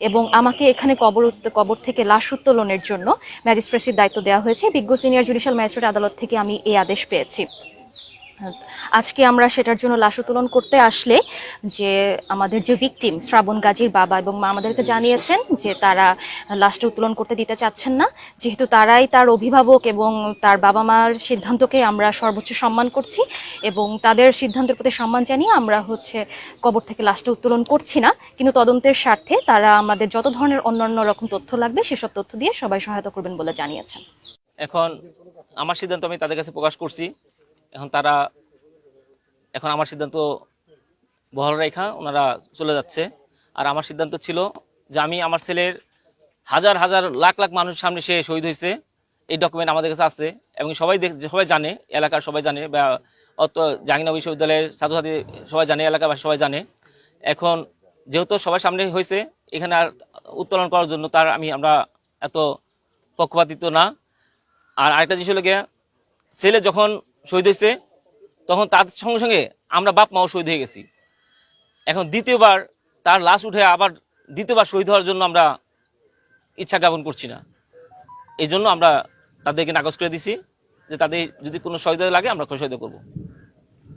এবং আমাকে এখানে কবর থেকে লাশ উত্তোলনের জন্য ম্যাজিস্ট্রেসির দায়িত্ব দেওয়া হয়েছে। বিজ্ঞ সিনিয়র জুডিশিয়াল ম্যাজিস্ট্রেট আদালত থেকে আমি এই আদেশ পেয়েছি। আজকে আমরা সেটার জন্য লাশ উত্তোলন করতে আসলে যে আমাদের যে ভিকটিম শ্রাবণ গাজীর বাবা এবং মা আমাদেরকে জানিয়েছেন যে তারা লাশটা উত্তোলন করতে দিতে চাচ্ছেন না, যেহেতু তারাই তার অভিভাবক এবং তার বাবা মার সিদ্ধান্তকে আমরা সর্বোচ্চ সম্মান করছি এবং তাদের সিদ্ধান্তের প্রতি সম্মান জানিয়ে আমরা কবর থেকে লাশটা উত্তোলন করছি না। কিন্তু তদন্তের স্বার্থে তারা আমাদের যত ধরনের অন্যান্য রকম তথ্য লাগবে সেসব তথ্য দিয়ে সবাই সহায়তা করবেন বলে জানিয়েছেন। এখন আমার সিদ্ধান্ত আমি তাদের কাছে প্রকাশ করছি। এখন আমার সিদ্ধান্ত বহাল রেখা ওনারা চলে যাচ্ছে। আর আমার সিদ্ধান্ত ছিল যে আমি আমার ছেলের হাজার হাজার লাখ লাখ মানুষের সামনে সে শহীদ হয়েছে, এই ডকুমেন্ট আমাদের কাছে আছে এবং সবাই জানে, এলাকার সবাই জানে বা অত জাহাঙ্গীরনগর বিশ্ববিদ্যালয়ের ছাত্রছাত্রী সবাই জানে, এলাকাবাসী সবাই জানে। এখন যেহেতু সবার সামনে হয়েছে, এখানে আর উত্তোলন করার জন্য আমরা এত পক্ষপাতিত্ব না। আর আরেকটা জিনিস হলো গিয়া, ছেলে যখন শহীদ হয়েছে তখন তার সঙ্গে সঙ্গে আমরা বাপ মাও শহীদ হয়ে গেছি। এখন দ্বিতীয়বার তার লাশ উঠে আবার দ্বিতীয়বার শহীদ হওয়ার জন্য আমরা ইচ্ছা জ্ঞাপন করছি না। এই জন্য আমরা তাদেরকে নাকচ করে দিছি যে তাদের যদি কোনো সহায়তা লাগে আমরা সহায়তা করবো।